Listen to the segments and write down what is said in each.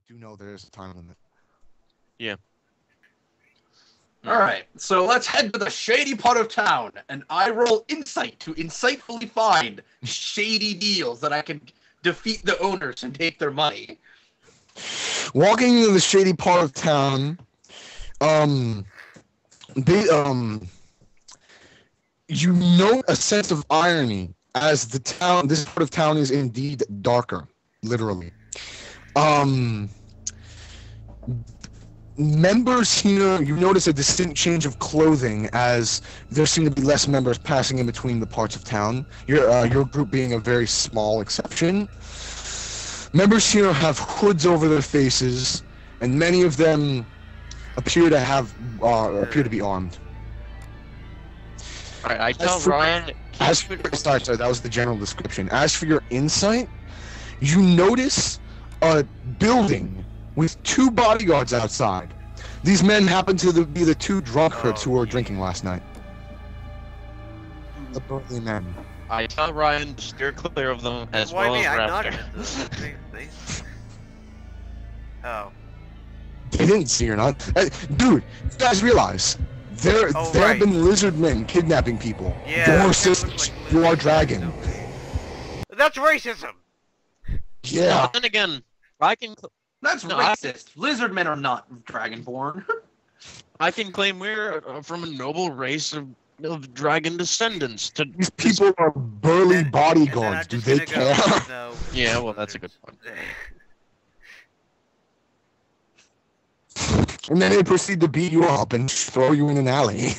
do know there is a time limit. Yeah. All right, so let's head to the shady part of town, and I roll insight to insightfully find shady deals that I can defeat the owners and take their money. Walking into the shady part of town, you note a sense of irony as this part of town is indeed darker, literally. Members here, you notice a distinct change of clothing as there seem to be less members passing in between the parts of town. Your group being a very small exception. Members here have hoods over their faces, and many of them appear to be armed. Alright, I tell Ryan. Sorry, that was the general description. As for your insight, you notice a building with 2 bodyguards outside. These men happen to be the 2 drunkards who were drinking last night. The burly men. I tell Ryan to steer clear of them as well as Raptor. Oh. They didn't see or not. Dude, you guys realize there have been lizard men kidnapping people. Yeah. Your sisters, you are dragon. That's racism. Yeah. Then again, I can. That's racist. Lizard men are not dragonborn. I can claim we're from a noble race of dragon descendants. These people are burly bodyguards. Do they care? No. Yeah, well, that's a good point. And then they proceed to beat you up and throw you in an alley.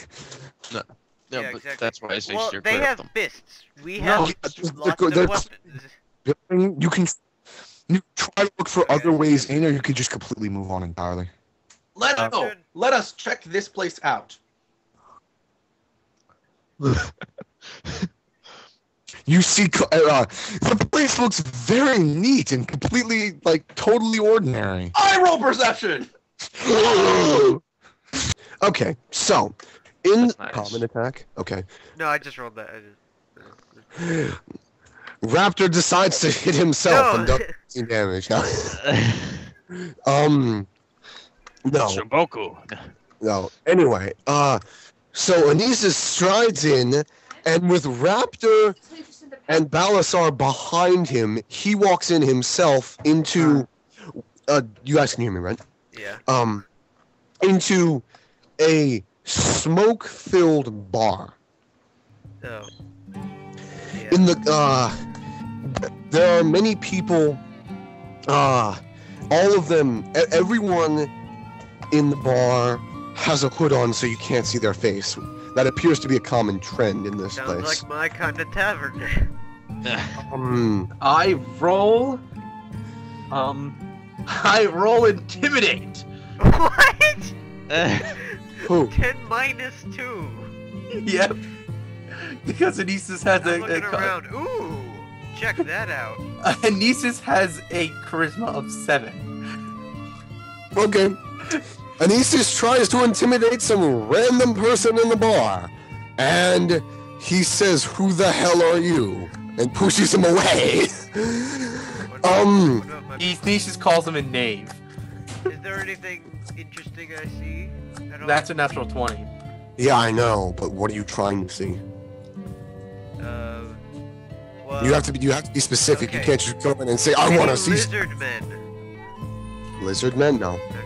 No, Yeah, but exactly. that's why I say Well, steer they clear of have them. fists. We have lots of they're- weapons. You try to look for other ways in, or you could just completely move on entirely. Let us check this place out. You see, the place looks very neat and completely, totally ordinary. I roll perception. Okay, so in That's nice. common attack. Okay, No, I just rolled that. Raptor decides to hit himself and does some damage. No. Shuboku. No. Anyway, so Anisis strides in, and with Raptor and Balasar behind him, he walks in himself into. You guys can hear me, right? Yeah. Into a smoke-filled bar. Oh. Yeah. In the there are many people. All of them, everyone in the bar has a hood on, so you can't see their face. That appears to be a common trend in this Sounds place. like my kind of tavern. I roll. I roll intimidate. What? Who? 10 minus 2. Yep. Because Anisis has I'm looking around. Ooh, check that out. Anisis has a charisma of 7. Okay. Anisis tries to intimidate some random person in the bar, and he says, "Who the hell are you?" and pushes him away. Anisis calls him a knave. Is there anything interesting I see? That's a natural 20. Yeah, I know, but what are you trying to see? Well, You have to be specific. okay. You can't just go in and say, "I any want to see lizard men. lizard men." No. Okay.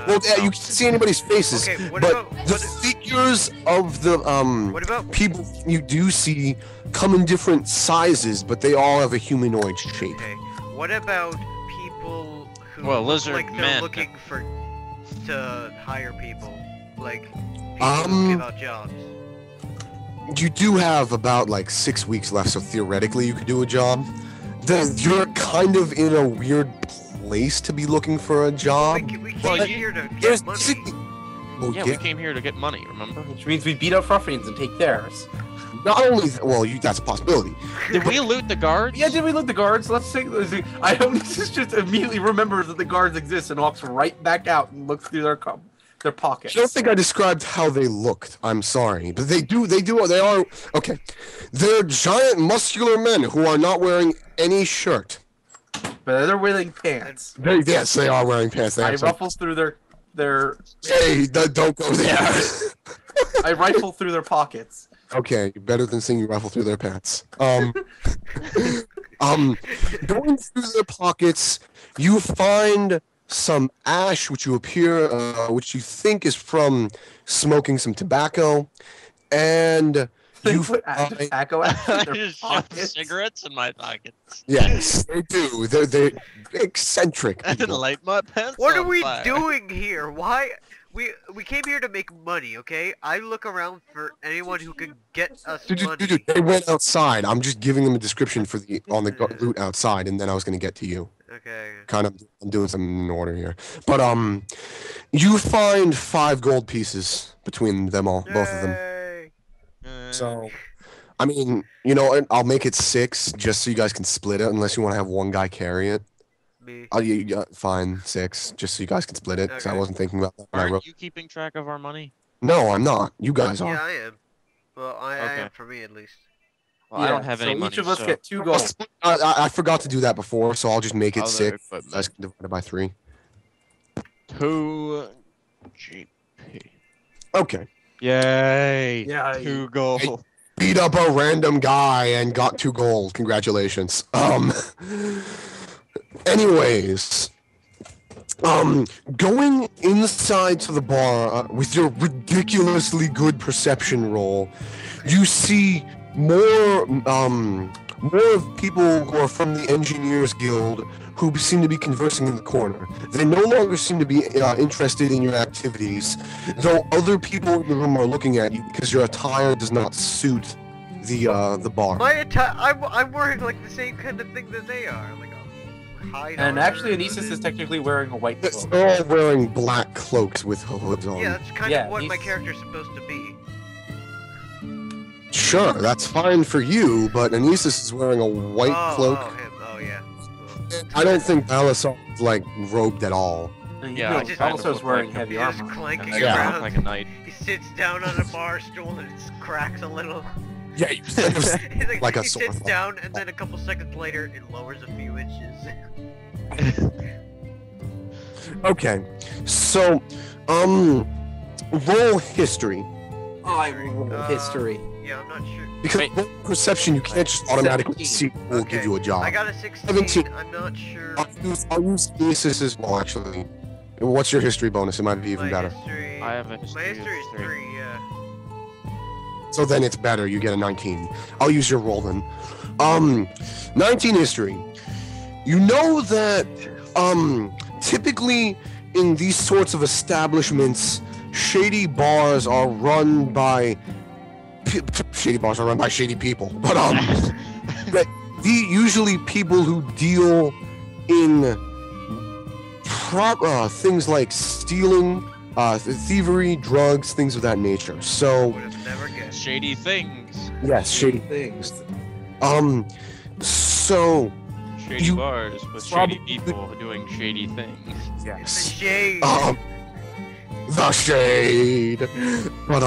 Well, yeah, you can't see anybody's faces, Okay, what but about- the what- figures of the What about people you do see come in different sizes, but they all have a humanoid shape. Okay. What about people who Well, look lizard like they're men. looking to hire people, like people Um, who give out jobs? You do have about 6 weeks left, so theoretically you could do a job. You're kind of in a weird place to be looking for a job. We well, came you- here to There's get money. basically- Well, Yeah, we came here to get money, remember? Which means we beat up ruffians and take theirs. Not only that's a possibility. Did we loot the guards? Yeah, did we loot the guards? Let's take those. I hope Anisis just immediately remembers that the guards exist and walks right back out and looks through their pockets. I don't think I described how they looked. I'm sorry, but they are okay. They're giant, muscular men who are not wearing any shirt. but they're wearing pants. Yes, they are wearing pants. They I have some- ruffle through their. Hey, don't go there. I rifle through their pockets. Okay, better than seeing you rifle through their pants. Going through their pockets, you find some ash, which you think is from smoking some tobacco, and They you put find, tobacco ash I in their just shove pockets. cigarettes in my pockets. yes, they do. They're eccentric And people. light my pants What on are we fire. doing here? Why? We came here to make money, okay? I look around for anyone who can get us money. Dude, they went outside. I'm just giving them a description for the route outside, and then I was gonna get to you. Okay. I'm doing something in order here. But you find 5 gold pieces between them all, both of them. Yay. So, I mean, you know what? I'll make it 6 just so you guys can split it, unless you want to have one guy carry it. Me. Fine, 6, just so you guys can split it. Because I Okay. wasn't thinking about that when I Aren't wrote. you keeping track of our money? No, I'm not. You guys are. Yeah, I am. Well, I Okay. am for me at least. Well, I don't have any so money. each of us so get 2 gold. I forgot to do that before, so I'll just make it other 6. You equipment. guys can divide it by 3. 2 GP. Okay. Yay! Yeah. 2 gold. Beat up a random guy and got 2 gold. Congratulations. Anyways, going inside to the bar with your ridiculously good perception roll, you see more of people who are from the Engineers Guild who seem to be conversing in the corner. They no longer seem to be interested in your activities, though other people in the room are looking at you because your attire does not suit the bar. My attire, I'm wearing like the same kind of thing that they are, like a hide. And armor. actually, Anisis is technically wearing a white cloak. They're all wearing black cloaks with hoods on. Yeah, that's kind Yeah, of what my he's- character's supposed to be. Sure, that's fine for you, but Anisis is wearing a white cloak. Oh, him. Oh, yeah. I don't think Balasar is like robed at all. Yeah, no, I just- Balasar's look wearing like heavy He's just armor. clanking I Yeah. look around. like a knight. He sits down on a bar stool and it cracks a little. Yeah, you kind of He's like a he sword sits fight. down and then a couple seconds later it lowers a few inches. Okay, so roll history I roll history. Yeah, I'm not sure. because Wait. roll perception you can't just automatically 17. see who will give you a job. I got a 16. 17. I'm not sure. I'll use Anisis as well. Actually, what's your history bonus? It might be even My better. history. I have a My history history is of 3. 3. Yeah. So then it's better. You get a 19. I'll use your roll then. 19 history. You know that typically in these sorts of establishments, shady bars are run by shady people. But but usually people who deal in things like stealing, thievery, drugs, things of that nature. So Would have never guessed. Shady things. yes, shady. things. So Shady You- bars with shady people doing shady things. The yes. shade. The shade. But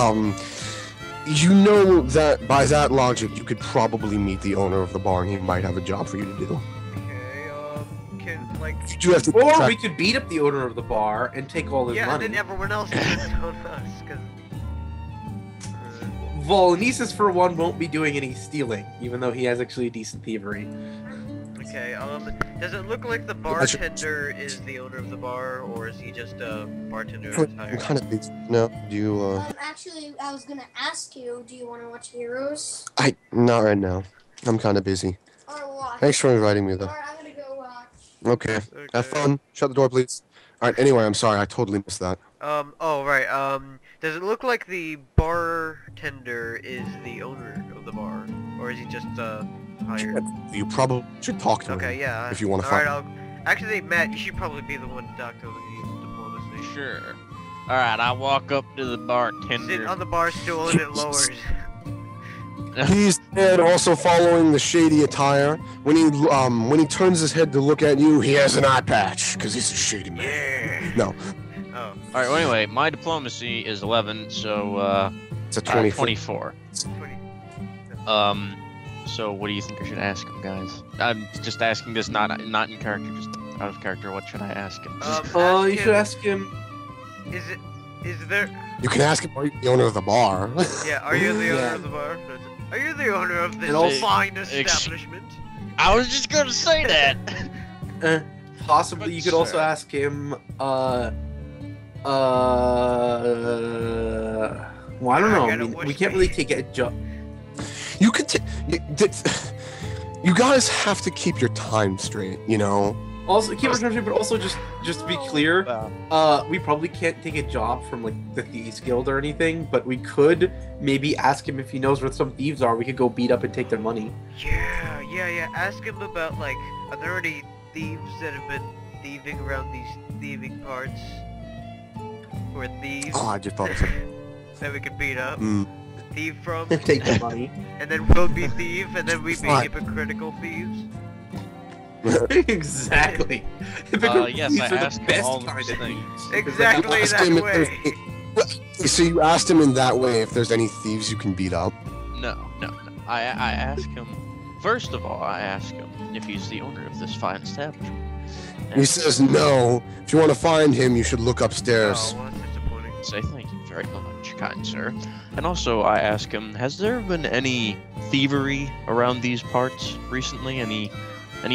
you know that by that logic, you could probably meet the owner of the bar, and he might have a job for you to do. Okay. Can like. You do have to. Or track- we could beat up the owner of the bar and take all his Yeah, and money. then everyone else depends on us, cause. Anisis, for one, won't be doing any stealing, even though he has actually decent thievery. Okay, does it look like the bartender is the owner of the bar, or is he just a bartender I'm retired? kind of busy. No, do you? Actually, I was gonna ask you, do you want to watch Heroes? Not right now. I'm kind of busy. Or watch? Thanks for inviting me, though. Or I'm gonna go watch. Okay. Have fun. Shut the door, please. All right. Anyway, I'm sorry. I totally missed that. Oh, right, does it look like the bartender is the owner of the bar? Or is he just, hired? You probably should talk to him. Okay, yeah. If you wanna Alright, find- actually, Matt, you should probably be the one to talk to the diplomacy. Sure. Alright, I walk up to the Sit bartender. on the bar stool and it lowers. He's dead, also following the shady attire. When he turns his head to look at you, he has an eye patch because he's a shady man. Yeah. No, Oh. Alright, well anyway, my diplomacy is 11, so it's a 24. 24. 20. So what do you think I should ask him, guys? I'm just asking this not in character, just out of character. What should I ask him? You should ask him. Is there? You can ask him, are you the owner of the bar? Yeah, are you the owner Yeah. of the bar? Are you the owner of this And also- fine establishment? I was just gonna say that. Possibly, you could also ask him. Well, I don't know. I mean, we can't really take a job. You could you guys have to keep your time straight, you know? Also, keep our time straight, but also just to be clear, we probably can't take a job from like the Thieves Guild or anything, but we could maybe ask him if he knows where some thieves are. We could go beat up and take their money. Yeah. Ask him about like, are there any thieves that have been thieving around these thieving parts? Or thieves Oh, I just thought of something. that we could beat up, thieve from, Take their money. and then we'll be thief, and then we'd be Fine. hypocritical thieves. Exactly. Yes, I asked him all those things. Exactly Ask that him if way. there's- So you asked him in that way if there's any thieves you can beat up? No. I ask him. First of all, I ask him if he's the owner of this fine establishment. He says no. If you want to find him, you should look upstairs. Oh, well, that's disappointing. Say thank you very much, kind sir. And also, I ask him, has there been any thievery around these parts recently? Any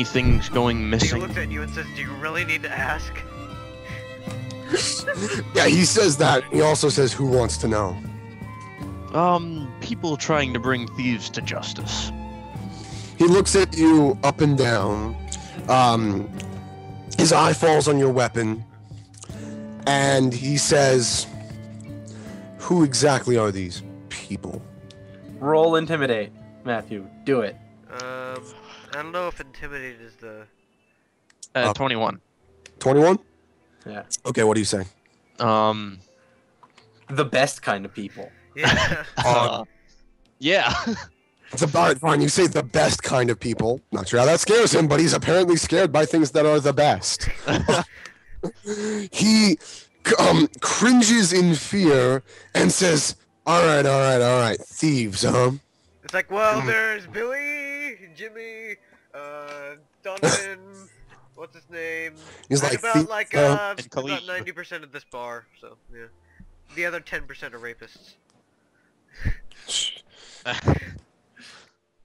things going He missing? looks at you and says, "Do you really need to ask?" Yeah, he says that. He also says, who wants to know? People trying to bring thieves to justice. He looks at you up and down. His eye falls on your weapon. And he says, who exactly are these people? Roll intimidate, Matthew. Do it. I don't know if intimidate is the. 21. 21? Yeah. Okay, what do you say? The best kind of people. Yeah. Yeah. It's about fine. You say the best kind of people. Not sure how that scares him, but he's apparently scared by things that are the best. He cringes in fear and says, all right, thieves, huh? It's like, well, there's Billy, Jimmy, Donovan, what's his name? He's And like, about "Thieves, like huh?" And about Khalid. 90% of this bar, so yeah. The other 10% are rapists.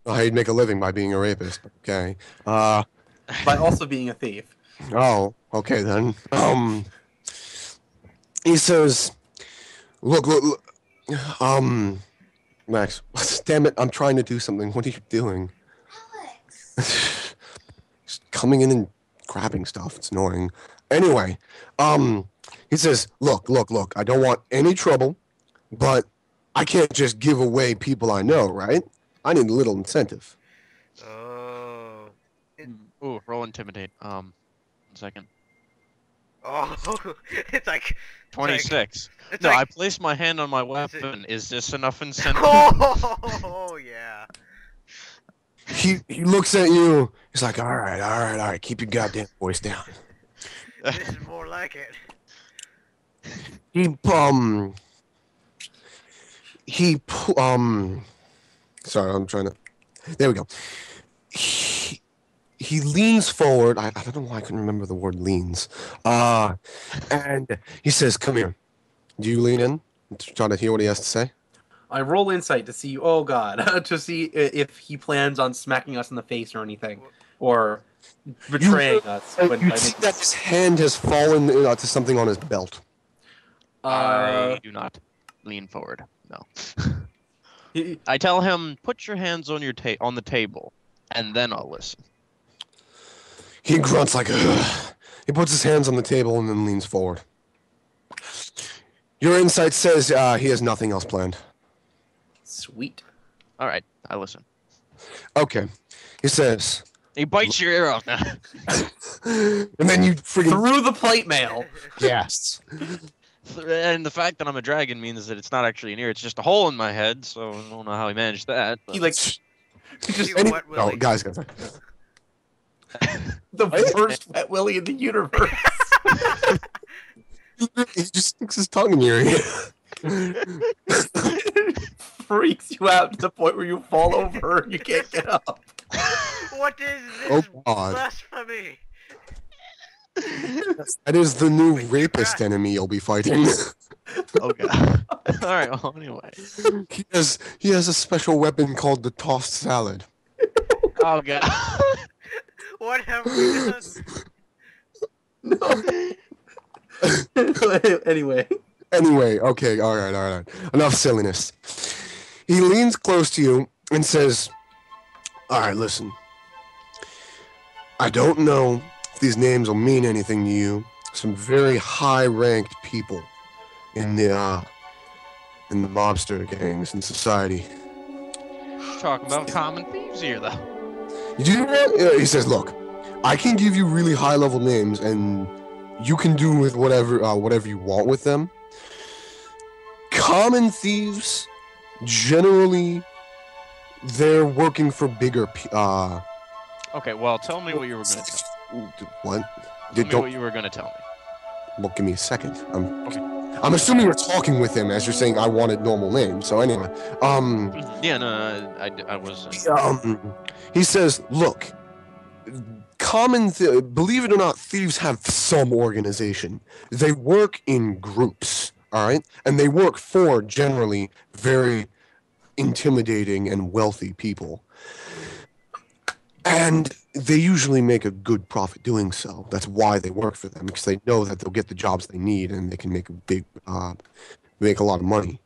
Oh, he'd make a living by being a rapist. Okay. By also being a thief. Oh, okay then. He says, look, Max, damn it, I'm trying to do something. What are you doing? Alex. Just coming in and grabbing stuff. It's annoying. Anyway, he says, look, I don't want any trouble, but I can't just give away people I know, right? I need a little incentive. Oh. Ooh, roll intimidate. 1 second. Oh, it's like 26. it's No, like, I placed my hand on my weapon. Is this enough incentive? Oh yeah. He looks at you. He's like, all right, keep your goddamn voice down. This is more like it. Sorry, I'm trying to. There we go. He leans forward. I don't know why I couldn't remember the word leans. And he says, "Come here." Do you lean in? Trying to hear what he has to say. I roll insight to see. Oh God, to see if he plans on smacking us in the face or anything, or betraying us. You see that his hand has fallen to something on his belt. I do not lean forward. No. I tell him, put your hands on your on the table, and then I'll listen. He grunts like, ugh. He puts his hands on the table and then leans forward. Your insight says he has nothing else planned. Sweet. All right, I listen. Okay. He says, He bites your ear off now. and then you freaking Through the plate mail. yes. And the fact that I'm a dragon means that it's not actually an ear; it's just a hole in my head. So I don't know how he managed that. He but- like You Any- wet oh, willy. guys. the worst wet willy in the universe. He just sticks his tongue in your ear. freaks you out to the point where you fall over and you can't get up. What is Oh this God. blasphemy? That is the new rapist enemy you'll be fighting. Oh god. Alright, well anyway. he has a special weapon called the tossed salad. Oh god. What have we done? No. Anyway. Anyway, okay, alright. Enough silliness. He leans close to you and says, alright, listen. I don't know if these names will mean anything to you. Some very high-ranked people in the mobster gangs in society. Talking about common thieves here though. You do that? He says, look, I can give you really high-level names, and you can do with whatever you want with them. Common thieves, generally, they're working for bigger. Okay, well tell me what you were gonna tell What? me. Tell me what you were gonna tell me. Well, give me a second. Okay. I'm assuming you're talking with him as you're saying I wanted normal names. So anyway, Yeah, no, I was. he says, look, believe it or not, thieves have some organization. They work in groups, all right, and they work for generally very intimidating and wealthy people. And they usually make a good profit doing so. That's why they work for them, because they know that they'll get the jobs they need and they can make make a lot of money.